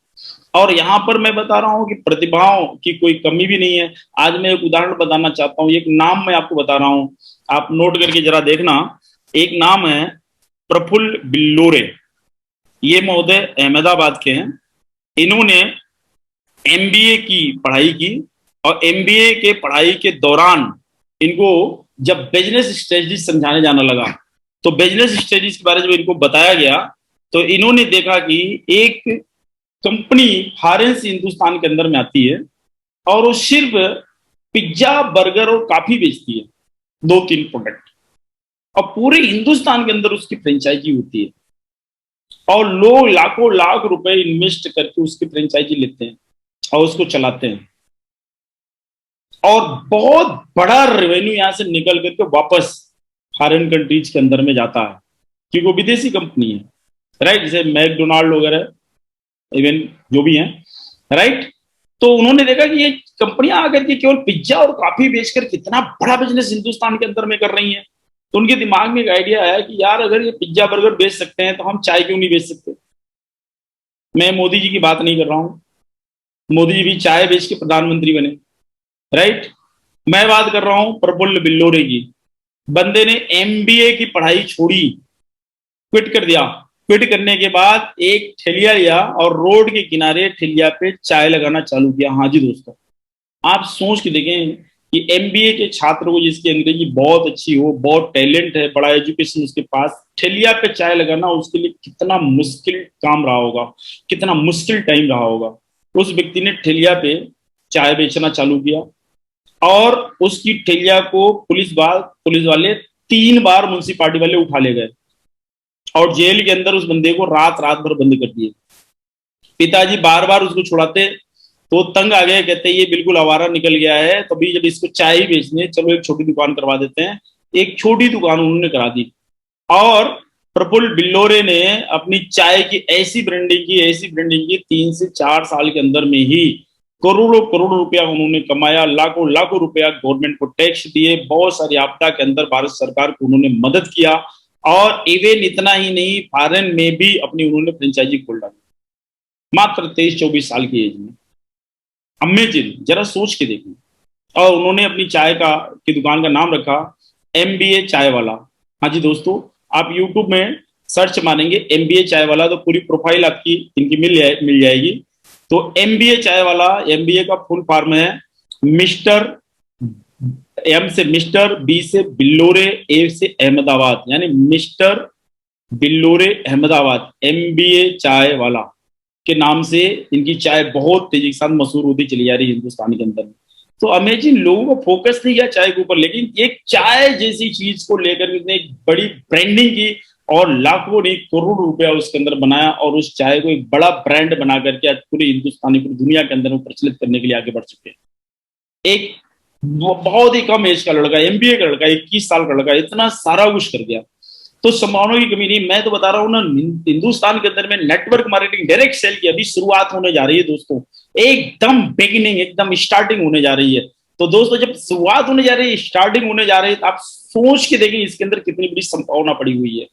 और यहाँ पर मैं बता रहा हूँ कि प्रतिभाओं की कोई कमी भी नहीं है। आज मैं एक उदाहरण बताना चाहता हूँ, एक नाम मैं आपको बता रहा हूँ, आप नोट करके जरा देखना। एक नाम है प्रफुल्ल बिल्लोरे। ये महोदय अहमदाबाद के हैं। इन्होंने एमबीए की पढ़ाई की और एमबीए के पढ़ाई के दौरान इनको जब बिजनेस स्ट्रेटजी समझाने जाना लगा, तो बिजनेस स्ट्रेटजीज के बारे में इनको बताया गया, तो इन्होंने देखा कि एक कंपनी फॉरेन से हिंदुस्तान के अंदर में आती है और वो सिर्फ पिज्जा, बर्गर और कॉफी बेचती है, 2-3 प्रोडक्ट, और पूरे हिंदुस्तान के अंदर उसकी फ्रेंचाइजी होती है और लोग लाखों लाख रुपए इन्वेस्ट करके उसकी फ्रेंचाइजी लेते हैं और उसको चलाते हैं और बहुत बड़ा रेवेन्यू यहां से निकल करके वापस फॉरेन कंट्रीज के अंदर में जाता है, क्योंकि वो विदेशी कंपनी है, राइट। जैसे मैकडोनाल्ड वगैरह, इवन जो भी हैं, राइट। तो उन्होंने देखा कि ये कंपनियां आकर के केवल पिज्जा और कॉफी बेचकर कितना बड़ा बिजनेस हिंदुस्तान के अंदर में कर रही हैं। तो उनके दिमाग में एक आइडिया आया कि यार अगर ये पिज्जा बर्गर बेच सकते हैं तो हम चाय क्यों नहीं बेच सकते। मैं मोदी जी की बात नहीं कर रहा हूं, मोदी जी भी चाय बेच के प्रधानमंत्री बने, राइट। मैं बात कर रहा हूं प्रफुल्ल बिल्लोरे की। बंदे ने एमबीए की पढ़ाई छोड़ी, क्विट कर दिया। क्विट करने के बाद एक ठेलिया लिया और रोड के किनारे ठेलिया पे चाय लगाना चालू किया। हाँ जी दोस्तों, आप सोच के देखें कि एमबीए के छात्र को, जिसकी अंग्रेजी बहुत अच्छी हो, बहुत टैलेंट है, बड़ा एजुकेशन उसके पास, ठेलिया पे चाय लगाना उसके लिए कितना मुश्किल काम रहा होगा, कितना मुश्किल टाइम रहा होगा। उस व्यक्ति ने ठेलिया पे चाय बेचना चालू किया और उसकी ठेलिया को पुलिस वाले 3 बार म्युनिसिपालिटी वाले उठा ले गए और जेल के अंदर उस बंदे को रात रात भर बंद कर दिए। पिताजी बार बार उसको छुड़ाते, तो तंग आ गए, कहते ये बिल्कुल आवारा निकल गया है, तभी जब इसको चाय ही बेचनी है, चलो एक छोटी दुकान करवा देते हैं। एक छोटी दुकान उन्होंने करा दी, और प्रफुल्ल बिल्लोरे ने अपनी चाय की ऐसी ब्रांडिंग की 3 से 4 साल के अंदर में ही करोड़ों करोड़ों रुपया उन्होंने कमाया, लाखों लाखों रुपया गवर्नमेंट को टैक्स दिए, बहुत सारी आपदा के अंदर भारत सरकार को उन्होंने मदद किया, और इवन इतना ही नहीं, फॉरेन में भी अपनी उन्होंने फ्रेंचाइजी खोल डाली, मात्र 23-24 साल की एज में। अमेजिंग, जरा सोच के देखिए। और उन्होंने अपनी चाय का की दुकान का नाम रखा MBA चाय वाला। हाँ जी दोस्तों, आप यूट्यूब में सर्च मारेंगे MBA चाय वाला, तो पूरी प्रोफाइल आपकी इनकी मिल जाएगी। तो MBA चाय वाला, MBA का फुल फॉर्म है मिस्टर, M से मिस्टर, B से बिल्लोरे, A से अहमदाबाद, यानी मिस्टर बिल्लोरे अहमदाबाद MBA चाय वाला के नाम से इनकी चाय बहुत तेजी के साथ मशहूर होती चली जा रही है हिंदुस्तान के अंदर। तो अमेजिंग, लोगों को फोकस नहीं किया चाय के ऊपर, लेकिन एक चाय जैसी चीज को लेकर उसने एक बड़ी ब्रांडिंग की, और लाखों नहीं करोड़ों रुपया उसके अंदर बनाया, और उस चाय को एक बड़ा ब्रांड बना करके आज पूरी हिंदुस्तानी, पूरी दुनिया के अंदर वो प्रचलित करने के लिए आगे बढ़ चुके हैं। एक बहुत ही कम एज का लड़का, MBA का लड़का, 21 साल का लड़का, इतना सारा कुछ कर गया। तो संभावनाओं की कमी नहीं। मैं तो बता रहा हूँ ना, हिंदुस्तान के अंदर में नेटवर्क मार्केटिंग, डायरेक्ट सेल की अभी शुरुआत होने जा रही है दोस्तों, एकदम बिगिनिंग, एकदम स्टार्टिंग होने जा रही है। तो दोस्तों, जब शुरुआत होने जा रही है, स्टार्टिंग होने जा रही है, तो आप सोच के देखें इसके अंदर कितनी बड़ी संभावना पड़ी हुई है।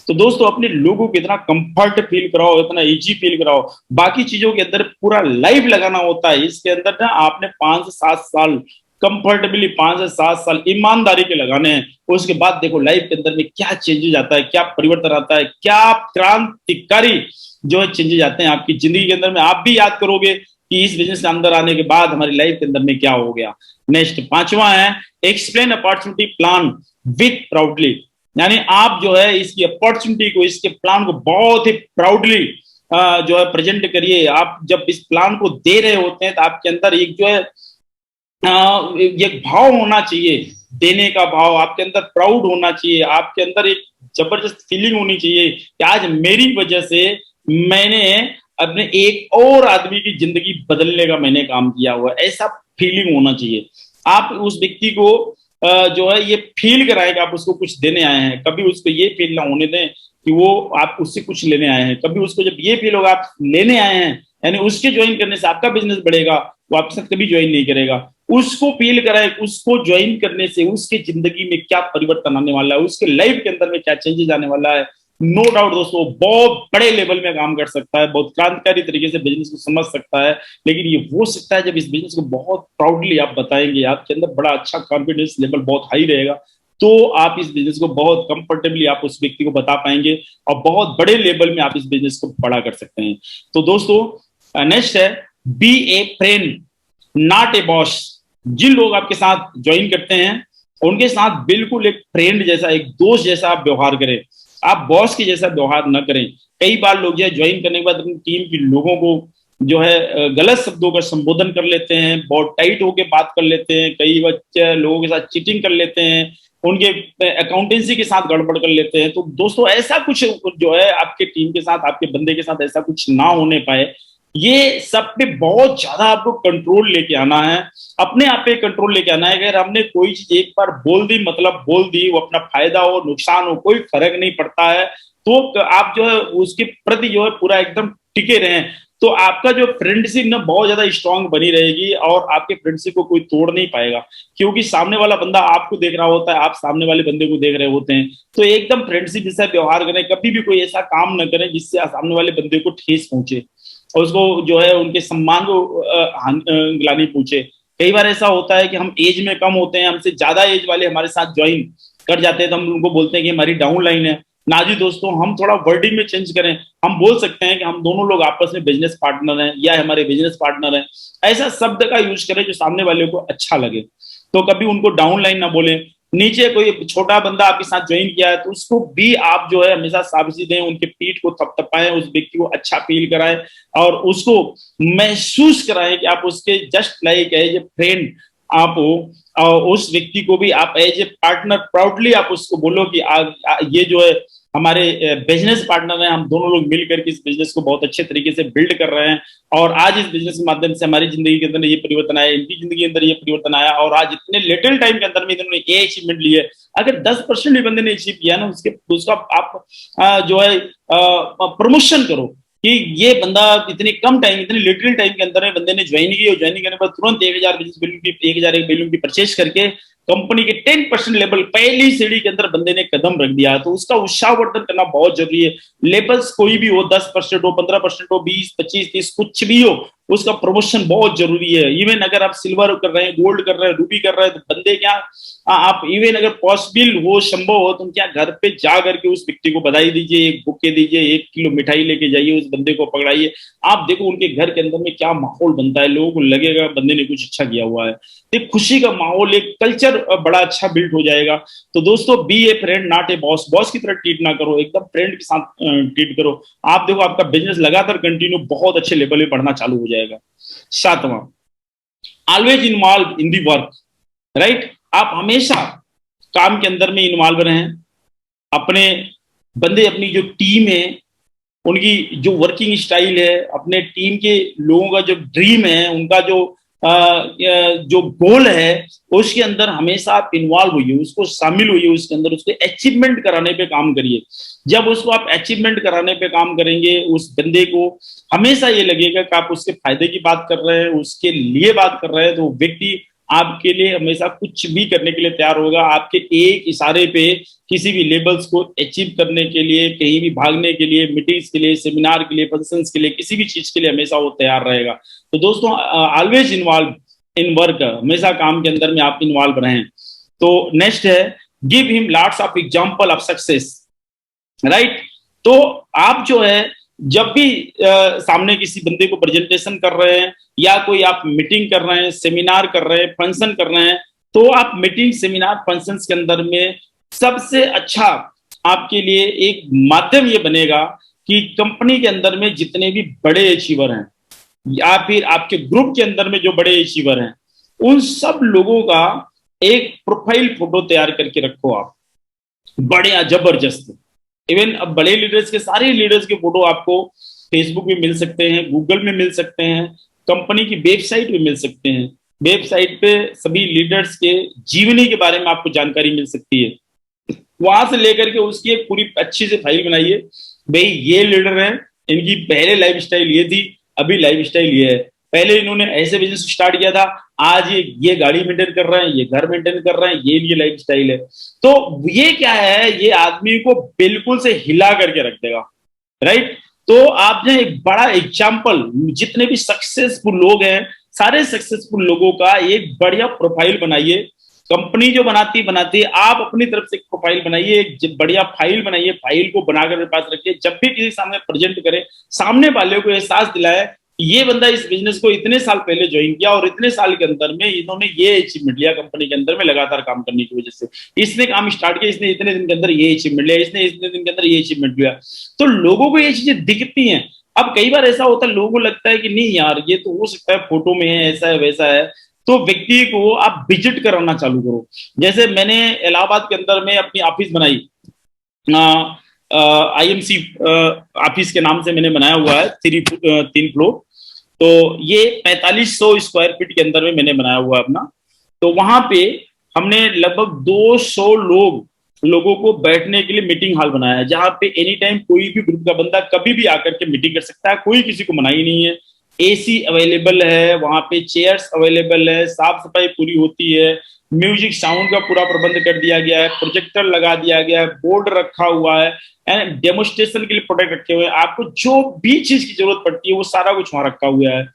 तो दोस्तों, अपने लोगों को इतना कंफर्ट फील कराओ, इतना इजी फील कराओ। बाकी चीजों के अंदर पूरा लाइफ लगाना होता है, इसके अंदर ना आपने 5 से 7 साल कंफर्टेबली, 5 से 7 साल ईमानदारी के लगाने हैं। उसके बाद देखो लाइफ के अंदर में क्या चेंजेस आता है, क्या परिवर्तन आता है, क्या क्रांतिकारी जो है चेंजेस आते हैं आपकी जिंदगी के अंदर में। आप भी याद करोगे कि इस बिजनेस के अंदर आने के बाद हमारी लाइफ के अंदर में क्या हो गया। नेक्स्ट, 5वां है explain opportunity plan with proudly, यानी आप जो है इसकी अपॉर्चुनिटी को, इसके प्लान को बहुत ही प्राउडली जो है प्रेजेंट करिए। आप जब इस प्लान को दे रहे होते हैं तो आपके अंदर एक जो है ये भाव होना चाहिए, देने का भाव आपके अंदर प्राउड होना चाहिए, आपके अंदर एक जबरदस्त फीलिंग होनी चाहिए कि आज मेरी वजह से मैंने अपने एक और आदमी की जिंदगी बदलने का मैंने काम किया हुआ, ऐसा फीलिंग होना चाहिए। आप उस व्यक्ति को जो है ये फील कराएं कि आप उसको कुछ देने आए हैं। कभी उसको ये फील ना होने दें कि वो आप उससे कुछ लेने आए हैं। कभी उसको जब ये फील होगा आप लेने आए हैं, यानी उसके ज्वाइन करने से आपका बिजनेस बढ़ेगा, वो आपके साथ कभी ज्वाइन नहीं करेगा। उसको फील कराए, उसको ज्वाइन करने से उसके जिंदगी में क्या परिवर्तन आने वाला है, उसके लाइफ के अंदर में क्या चेंजेस आने वाला है। नो डाउट दोस्तों, बहुत बड़े लेवल में काम कर सकता है, बहुत क्रांतिकारी तरीके से बिजनेस को समझ सकता है। लेकिन ये हो सकता है जब इस बिजनेस को बहुत प्राउडली आप बताएंगे, आपके अंदर बड़ा अच्छा कॉन्फिडेंस लेवल बहुत हाई रहेगा, तो आप इस बिजनेस को बहुत कंफर्टेबली आप उस व्यक्ति को बता पाएंगे, और बहुत बड़े लेवल में आप इस बिजनेस को बड़ा कर सकते हैं। तो दोस्तों, नेक्स्ट है be a friend not a boss. जिन लोग आपके साथ ज्वाइन करते हैं उनके साथ बिल्कुल एक फ्रेंड जैसा, एक दोस्त जैसा आप व्यवहार करें, आप बॉस के जैसा व्यवहार न करें। कई बार लोग जो है ज्वाइन करने के बाद अपनी टीम के लोगों को जो है गलत शब्दों का संबोधन कर लेते हैं, बहुत टाइट होकर बात कर लेते हैं, कई बच्चे लोगों के साथ चीटिंग कर लेते हैं, उनके अकाउंटेंसी के साथ गड़बड़ कर लेते हैं। तो दोस्तों, ऐसा कुछ जो है आपके टीम के साथ, आपके बंदे के साथ ऐसा कुछ ना होने पाए, ये सब पे बहुत ज्यादा आपको कंट्रोल लेके आना है, अपने आप पे कंट्रोल लेके आना है। अगर हमने कोई चीज एक बार बोल दी, मतलब बोल दी, वो अपना फायदा हो नुकसान हो कोई फर्क नहीं पड़ता है, तो आप जो है उसके प्रति जो है पूरा एकदम टिके रहें, तो आपका जो फ्रेंडशिप ना बहुत ज्यादा स्ट्रांग बनी रहेगी, और आपके फ्रेंडशिप को कोई तोड़ नहीं पाएगा, क्योंकि सामने वाला बंदा आपको देख रहा होता है, आप सामने वाले बंदे को देख रहे होते हैं। तो एकदम फ्रेंडशिप जैसा व्यवहार करें, कभी भी कोई ऐसा काम न करें जिससे सामने वाले बंदे को ठेस पहुंचे, और उसको जो है उनके सम्मान को गिलानी पूछे। कई बार ऐसा होता है कि हम एज में कम होते हैं, हमसे ज्यादा एज वाले हमारे साथ ज्वाइन कर जाते हैं, तो हम उनको बोलते हैं कि हमारी डाउन लाइन है। ना जी दोस्तों, हम थोड़ा वर्डिंग में चेंज करें, हम बोल सकते हैं कि हम दोनों लोग आपस में बिजनेस पार्टनर हैं, या हमारे बिजनेस पार्टनर हैं। ऐसा शब्द का यूज करें जो सामने वाले को अच्छा लगे। तो कभी उनको डाउन लाइन ना बोले। नीचे कोई छोटा बंदा आपके साथ ज्वाइन किया है तो उसको भी आप जो है हमेशा शाबाशी दें, उनके पीठ को थपथपाएं, उस व्यक्ति को अच्छा फील कराएं, और उसको महसूस कराएं कि आप उसके just like as a friend आप हो, और उस व्यक्ति को भी आप एज ए पार्टनर प्राउडली आप उसको बोलो कि ये जो है हमारे बिजनेस पार्टनर हैं, हम दोनों लोग मिल करके इस बिजनेस को बहुत अच्छे तरीके से बिल्ड कर रहे हैं। और आज इस बिजनेस के माध्यम से हमारी जिंदगी के अंदर ये परिवर्तन आया, इनकी जिंदगी के अंदर ये परिवर्तन आया, और आज इतने लिटिल टाइम के अंदर में इन्होंने ये अचीवमेंट ली है। अगर 10% भी बंदे ने अचीव किया ना, उसका आप जो है प्रमोशन करो कि ये बंदा इतने कम टाइम, इतने लिटिल टाइम के अंदर में बंदे ने ज्वाइन की, और ज्वाइनिंग करने पर तुरंत 1000 बिजनेस बिलियन की 1000 बिलियन की परचेज करके कंपनी के 10% लेवल पहली सीढ़ी के अंदर बंदे ने कदम रख दिया। तो उसका उत्साहवर्धन करना बहुत जरूरी है। लेवल्स कोई भी हो, 10% हो, 15% हो, 20, 25, 30, कुछ भी हो, उसका प्रमोशन बहुत जरूरी है। इवन अगर आप सिल्वर कर रहे हैं, गोल्ड कर रहे हैं, रूबी कर रहे हैं, तो बंदे क्या, आप इवन अगर पॉसिबल हो, संभव हो, तुम क्या घर पे जा करके उस व्यक्ति को बधाई दीजिए, एक बुके दीजिए, 1 किलो मिठाई लेके जाइए, उस बंदे को पकड़ाइए। आप देखो उनके घर के अंदर में क्या माहौल बनता है, लोगों को लगेगा बंदे ने कुछ अच्छा किया हुआ है। एक खुशी का माहौल, एक कल्चर बड़ा अच्छा बिल्ड हो जाएगा। तो दोस्तों, be a friend not a boss, boss की तरह ट्रीट ना करो, एकदम फ्रेंड के साथ ट्रीट करो। आप देखो आपका बिजनेस लगातार कंटिन्यू बहुत अच्छे लेवल पे बढ़ना चालू हो जाएगा। 7वां, always involve in the work, right. आप हमेशा काम के अंदर में इन्वॉल्व रहें। अपने बंदे, अपनी जो टीम है, उनकी जो वर्किंग स्टाइल है, अपने टीम के लोगों का जो ड्रीम है, उनका जो गोल है, उसके अंदर हमेशा आप इन्वॉल्व होइए, उसको शामिल होइए, उसके अंदर उसको अचीवमेंट कराने पे काम करिए। जब उसको आप अचीवमेंट कराने पे काम करेंगे, उस बंदे को हमेशा ये लगेगा कि आप उसके फायदे की बात कर रहे हैं, उसके लिए बात कर रहे हैं, तो व्यक्ति आपके लिए हमेशा कुछ भी करने के लिए तैयार होगा। आपके एक इशारे पे किसी भी लेवल्स को अचीव करने के लिए, कहीं भी भागने के लिए, मीटिंग्स के लिए, सेमिनार के लिए, फंक्शंस के लिए, किसी भी चीज के लिए हमेशा वो तैयार रहेगा। तो दोस्तों, ऑलवेज इन्वॉल्व इन वर्क, हमेशा काम के अंदर में आप इन्वॉल्व रहें। तो नेक्स्ट है, give him lots of example of success, right. तो आप जो है, जब भी सामने किसी बंदे को प्रेजेंटेशन कर रहे हैं, या कोई आप मीटिंग कर रहे हैं, सेमिनार कर रहे हैं, फंक्शन कर रहे हैं, तो आप मीटिंग, सेमिनार, फंक्शन के अंदर में सबसे अच्छा आपके लिए एक माध्यम ये बनेगा कि कंपनी के अंदर में जितने भी बड़े अचीवर हैं, या फिर आपके ग्रुप के अंदर में जो बड़े अचीवर हैं, उन सब लोगों का एक प्रोफाइल फोटो तैयार करके रखो आप, बड़े जबरदस्त। इवन अब बड़े लीडर्स के, सारे लीडर्स के फोटो आपको फेसबुक पे मिल सकते हैं, गूगल में मिल सकते हैं, कंपनी की वेबसाइट पे मिल सकते हैं। वेबसाइट पे सभी लीडर्स के जीवनी के बारे में आपको जानकारी मिल सकती है। वहां से लेकर के उसकी एक पूरी अच्छी से फाइल बनाइए, भाई ये लीडर है, इनकी पहले लाइफ स्टाइल ये थी, अभी लाइफ स्टाइल ये है, पहले इन्होंने ऐसे बिजनेस स्टार्ट किया था, आज ये गाड़ी मेंटेन कर रहे हैं, ये घर मेंटेन कर रहे हैं, ये इनकी लाइफ स्टाइल है। तो ये क्या है, ये आदमी को बिल्कुल से हिला करके रख देगा, राइट। तो आपने एक बड़ा एग्जाम्पल, जितने भी सक्सेसफुल लोग हैं, सारे सक्सेसफुल लोगों का एक बढ़िया प्रोफाइल बनाइए। कंपनी जो बनाती है, आप अपनी तरफ से एक प्रोफाइल बनाइए, एक बढ़िया फाइल बनाइए, फाइल को बनाकर अपने पास रखिए। जब भी किसी सामने प्रेजेंट करे, सामने वाले को एहसास दिलाए ये बंदा इस बिजनेस को इतने साल पहले ज्वाइन किया, और इतने साल के अंदर में इन्होंने ये अचीवमेंट लिया, कंपनी के अंदर में लगातार काम करने की वजह से इसने काम स्टार्ट किया, इसने इतने दिन के अंदर ये अचीवमेंट लिया, इसने इतने दिन के अंदर ये अचीवमेंट लिया। तो लोगों को ये चीजें दिखती हैं। अब कई बार ऐसा होता है, लोगों को लगता है कि नहीं यार, ये तो हो सकता है फोटो में है, ऐसा है, वैसा है। तो व्यक्ति को आप विजिट कराना चालू करो। जैसे मैंने इलाहाबाद के अंदर में अपनी ऑफिस बनाई, IMC ऑफिस के नाम से मैंने बनाया हुआ है, 3 फ्लोर। तो ये 4500 स्क्वायर फीट के अंदर में मैंने बनाया हुआ है अपना। तो वहां पे हमने लगभग 200 लोगों को बैठने के लिए मीटिंग हॉल बनाया है, जहां पे एनी टाइम कोई भी ग्रुप का बंदा कभी भी आकर के मीटिंग कर सकता है, कोई किसी को मनाही नहीं है। AC अवेलेबल है, वहां पे चेयर्स अवेलेबल है, साफ सफाई पूरी होती है, म्यूजिक साउंड का पूरा प्रबंध कर दिया गया है, प्रोजेक्टर लगा दिया गया है, बोर्ड रखा हुआ है, डेमोस्ट्रेशन के लिए प्रोडक्ट रखे हुए हैं। आपको जो भी चीज की जरूरत पड़ती है वो सारा कुछ वहां रखा हुआ है।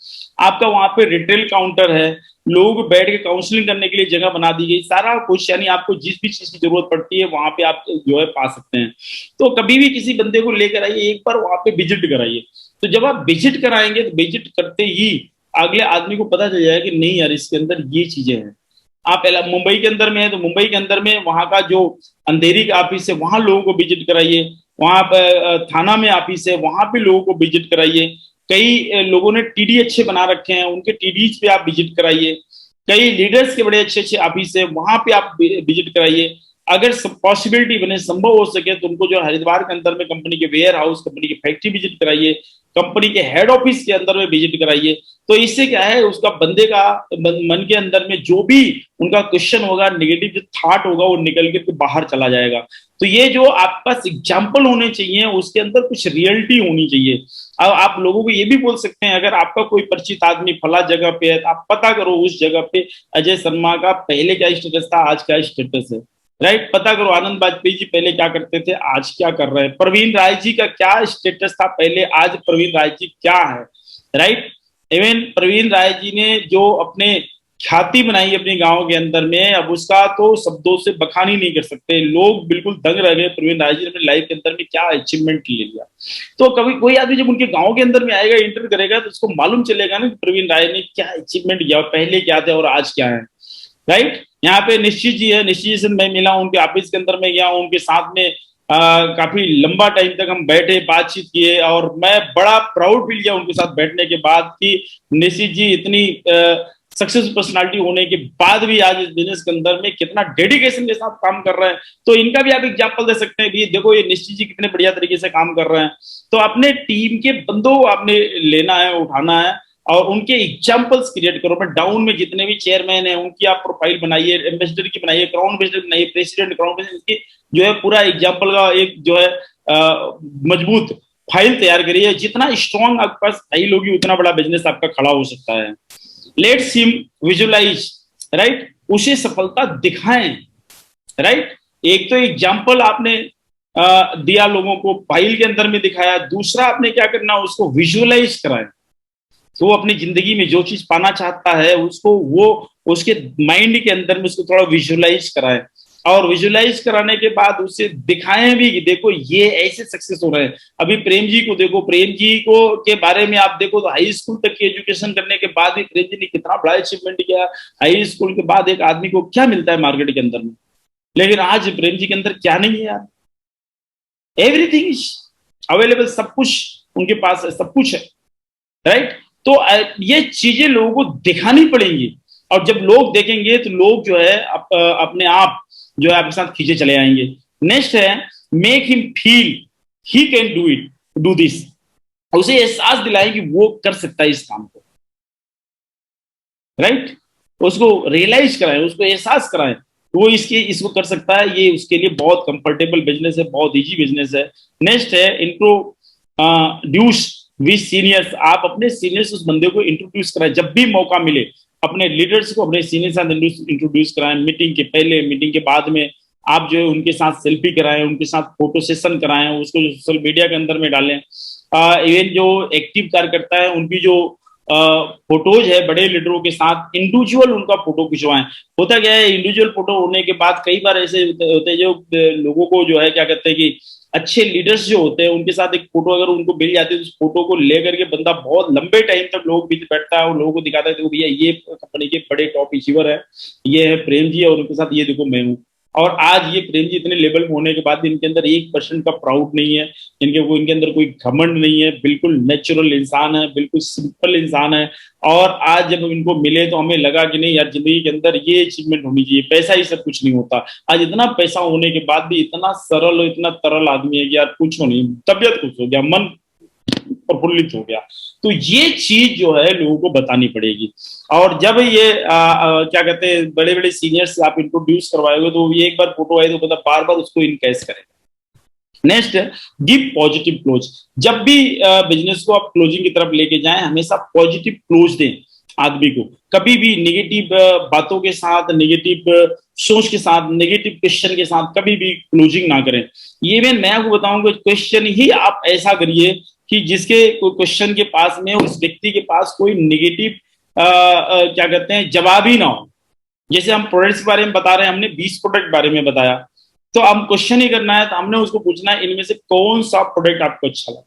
आपका वहां पे रिटेल काउंटर है, लोगों को बैठ के काउंसलिंग करने के लिए जगह बना दी गई, सारा कुछ। यानी आपको जिस भी चीज की जरूरत पड़ती है वहां पे आप जो है पा सकते हैं। तो कभी भी किसी बंदे को लेकर आइए, एक बार वहां पे विजिट कराइए। तो जब आप विजिट कराएंगे, तो विजिट करते ही अगले आदमी को पता चल जाएगा कि नहीं यार, इसके अंदर ये चीजें हैं। आप मुंबई के अंदर में है, तो मुंबई के अंदर में वहां का जो अंधेरी का ऑफिस है, वहां लोगों को विजिट कराइए। वहां पर थाना में ऑफिस है, वहां पे लोगों को विजिट कराइए। कई लोगों ने TD अच्छे बना रखे हैं, उनके TDs पे आप विजिट कराइए। कई लीडर्स के बड़े अच्छे अच्छे ऑफिस है, वहां पे आप विजिट कराइए। अगर पॉसिबिलिटी बने, संभव हो सके, तो उनको जो हरिद्वार के अंदर में कंपनी के वेयर हाउस, कंपनी की फैक्ट्री विजिट कराइए, कंपनी के हेड ऑफिस के अंदर में विजिट कराइए। तो इससे क्या है, उसका बंदे का मन के अंदर में जो भी उनका क्वेश्चन होगा, नेगेटिव जो थॉट होगा, वो निकल के बाहर चला जाएगा। तो ये जो आपके पास एग्जाम्पल होने चाहिए, उसके अंदर कुछ रियलिटी होनी चाहिए। अब आप लोगों को ये भी बोल सकते हैं, अगर आपका कोई परिचित आदमी फला जगह पे है, तो आप पता करो उस जगह पे अजय शर्मा का पहले क्या स्टेटस था, आज क्या स्टेटस है। राइट, पता करो आनंद वाजपेयी जी पहले क्या करते थे, आज क्या कर रहे हैं। प्रवीण राय जी का क्या स्टेटस था पहले, आज प्रवीण राय जी क्या है। राइट, इवन प्रवीण राय जी ने जो अपने ख्याति बनाई अपने गांव के अंदर में, अब उसका तो शब्दों से बखान ही नहीं कर सकते। लोग बिल्कुल दंग रह गए, प्रवीण राय जी ने अपनी लाइफ के अंदर में क्या अचीवमेंट ले लिया। तो कभी कोई आदमी जब उनके गांव के अंदर में आएगा, इंटर करेगा, तो उसको मालूम चलेगा ना कि प्रवीण राय ने क्या अचीवमेंट किया, पहले क्या थे और आज क्या है। राइट, यहाँ पे निश्चित जी है, निश्चित जी से मैं मिला, उनके ऑफिस के अंदर में गया, उनके साथ में काफी लंबा टाइम तक हम बैठे, बातचीत किए, और मैं बड़ा प्राउड फील किया उनके साथ बैठने के बाद कि निश्चित जी इतनी सक्सेस पर्सनालिटी होने के बाद भी आज इस बिजनेस के अंदर में कितना डेडिकेशन के साथ काम कर रहे हैं। तो इनका भी आप एग्जांपल दे सकते हैं कि देखो ये निश्चित जी कितने बढ़िया तरीके से काम कर रहे हैं। तो अपने टीम के बंदों को आपने लेना है, उठाना है, और उनके एग्जाम्पल्स क्रिएट करो। मैं डाउन में जितने भी चेयरमैन है उनकी आप प्रोफाइल बनाइए, एम्बेसडर की बनाइए, क्राउन एम्बेसडर बनाइए, प्रेसिडेंट, क्राउन प्रेसिडेंट की जो है पूरा एग्जाम्पल का एक जो है मजबूत फाइल तैयार करिए। जितना स्ट्रॉन्ग आपके पास फाइल होगी, उतना बड़ा बिजनेस आपका खड़ा हो सकता है। लेट्स हिम विजुअलाइज, राइट, उसे सफलता दिखाएं। राइट, एक तो एग्जाम्पल आपने दिया लोगों को, फाइल के अंदर में दिखाया। दूसरा आपने क्या करना, उसको विजुअलाइज कराएं। तो वो अपनी जिंदगी में जो चीज पाना चाहता है, उसको वो उसके माइंड के अंदर में उसको थोड़ा विजुअलाइज कराएं, और विजुअलाइज कराने के बाद उसे दिखाएं भी कि देखो ये ऐसे सक्सेस हो रहे हैं। अभी प्रेम जी को देखो, प्रेम जी को के बारे में आप देखो तो हाई स्कूल तक की एजुकेशन करने के बाद भी प्रेम जी ने कितना बड़ा अचीवमेंट किया। हाई स्कूल के बाद एक आदमी को क्या मिलता है मार्केट के अंदर में, लेकिन आज प्रेम जी के अंदर क्या नहीं है यार, एवरीथिंग इज अवेलेबल, सब कुछ उनके पास है, सब कुछ है। राइट, तो ये चीजें लोगों को दिखानी पड़ेंगी, और जब लोग देखेंगे तो लोग जो है अपने आप जो है आपके साथ खींचे चले आएंगे। नेक्स्ट है, make him feel he can do it, do this. उसे एहसास दिलाएं कि वो कर सकता है इस काम को। राइट, उसको रियलाइज कराएं, उसको एहसास कराएं वो इसको कर सकता है, ये उसके लिए बहुत कंफर्टेबल बिजनेस है, बहुत इजी बिजनेस है। नेक्स्ट है, इंट्रोड्यूस विद सीनियर्स। आप अपने सीनियर्स उस बंदे को इंट्रोड्यूस कराएं, जब भी मौका मिले अपने लीडर्स को अपने सीनियर साथ इंट्रोड्यूस कराएं। मीटिंग के पहले, मीटिंग के बाद में आप जो है उनके साथ सेल्फी कराएं, उनके साथ फोटो सेशन कराएं, उसको सोशल मीडिया के अंदर में डालें। इवन जो एक्टिव कार्यकर्ता है उनकी जो फोटोज है बड़े लीडरों के साथ, इंडिविजुअल उनका फोटो खिंचवाएं। होता क्या है, इंडिविजुअल फोटो होने के बाद कई बार ऐसे होते हैं जो लोगों को जो है क्या कहते हैं कि अच्छे लीडर्स जो होते हैं उनके साथ एक फोटो अगर उनको मिल जाती है, तो उस फोटो को लेकर के बंदा बहुत लंबे टाइम तक लोग बीच बैठता है और लोगों को दिखाता है, देखो भैया ये कंपनी के बड़े टॉप अचीवर है, ये है प्रेम जी, और उनके साथ ये देखो मैं हूँ। और आज ये प्रेम जी इतने लेवल में होने के बाद इनके अंदर 1% का प्राउड नहीं है, इनके अंदर कोई घमंड नहीं है, बिल्कुल नेचुरल इंसान है, बिल्कुल सिंपल इंसान है। और आज जब इनको मिले तो हमें लगा कि नहीं यार, जिंदगी के अंदर ये अचीवमेंट होनी चाहिए, पैसा ही सब कुछ नहीं होता। आज इतना पैसा होने के बाद भी इतना सरल और इतना तरल आदमी है कि यार पूछो नहीं, तबियत खुश हो गया, मन प्रफुल्लित हो गया। तो ये चीज जो है लोगों को बतानी पड़ेगी। और जब ये क्या कहते हैं बड़े बड़े सीनियर्स आप इंट्रोड्यूस करवाओगे, तो ये एक बार फोटो आए तो मतलब बार बार उसको इनकैश करेगा। Next, give positive close. जब भी बिजनेस को आप क्लोजिंग की तरफ लेके जाएं, हमेशा पॉजिटिव क्लोज दें आदमी को। कभी भी नेगेटिव बातों के साथ, नेगेटिव सोच के साथ, नेगेटिव क्वेश्चन के साथ कभी भी क्लोजिंग ना करें। ये मैं आपको बताऊंगा, क्वेश्चन ही आप ऐसा करिए कि जिसके क्वेश्चन के पास में उस व्यक्ति के पास कोई नेगेटिव क्या कहते हैं जवाब ही ना हो। जैसे हम प्रोडक्ट्स के बारे में बता रहे हैं, हमने 20 प्रोडक्ट बारे में बताया, तो हम क्वेश्चन ही करना है, तो हमने उसको पूछना है इनमें से कौन सा प्रोडक्ट आपको अच्छा लगा।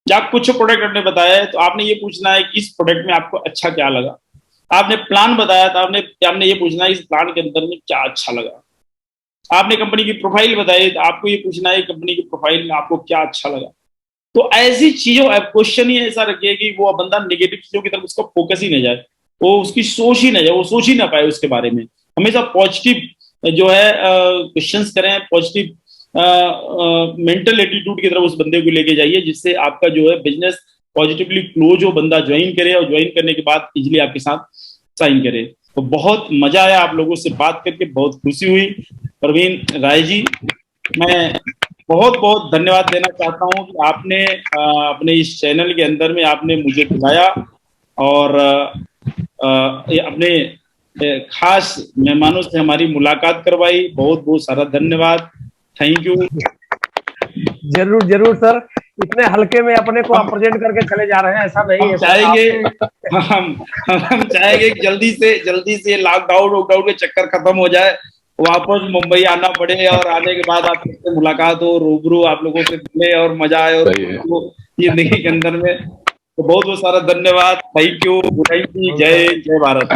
जब कुछ प्रोडक्ट आपने बताया है तो आपने ये पूछना है कि इस प्रोडक्ट में आपको अच्छा क्या लगा। आपने प्लान बताया था, आपने ये पूछना है इस प्लान के अंदर में क्या अच्छा लगा। आपने कंपनी की प्रोफाइल बताई तो आपको ये पूछना है कंपनी की प्रोफाइल में आपको क्या अच्छा लगा। तो ऐसी चीजों क्वेश्चन ही ऐसा रखिए कि वो बंदा नेगेटिव चीजों की तरफ उसका फोकस ही नहीं जाए, वो उसकी सोच ही ना जाए, वो सोच ही ना पाए उसके बारे में। हमेशा पॉजिटिव जो है क्वेश्चंस करें, पॉजिटिव मेंटल एटीट्यूड की तरफ उस बंदे को लेके जाइए, जिससे आपका जो है बिजनेस पॉजिटिवली क्लोज हो, बंदा ज्वाइन करे और ज्वाइन करने के बाद इजिली आपके साथ साइन करे। तो बहुत मजा आया आप लोगों से बात करके, बहुत खुशी हुई। प्रवीण राय जी, मैं बहुत बहुत धन्यवाद देना चाहता हूं कि आपने अपने इस चैनल के अंदर में आपने मुझे बुलाया और अपने खास मेहमानों से हमारी मुलाकात करवाई। बहुत बहुत सारा धन्यवाद, थैंक यू। जरूर जरूर सर, इतने हल्के में अपने को आप प्रेजेंट करके चले जा रहे हैं, ऐसा नहीं है चाहेंगे हम चाहेंगे कि जल्दी से लॉकडाउन के चक्कर खत्म हो जाए, वापस मुंबई आना पड़े और आने के बाद आप सबसे मुलाकात हो, रूबरू आप लोगों से मिले और मजा आए और जिंदगी के अंदर में। तो बहुत बहुत सारा धन्यवाद, थैंक यू, जय भारत।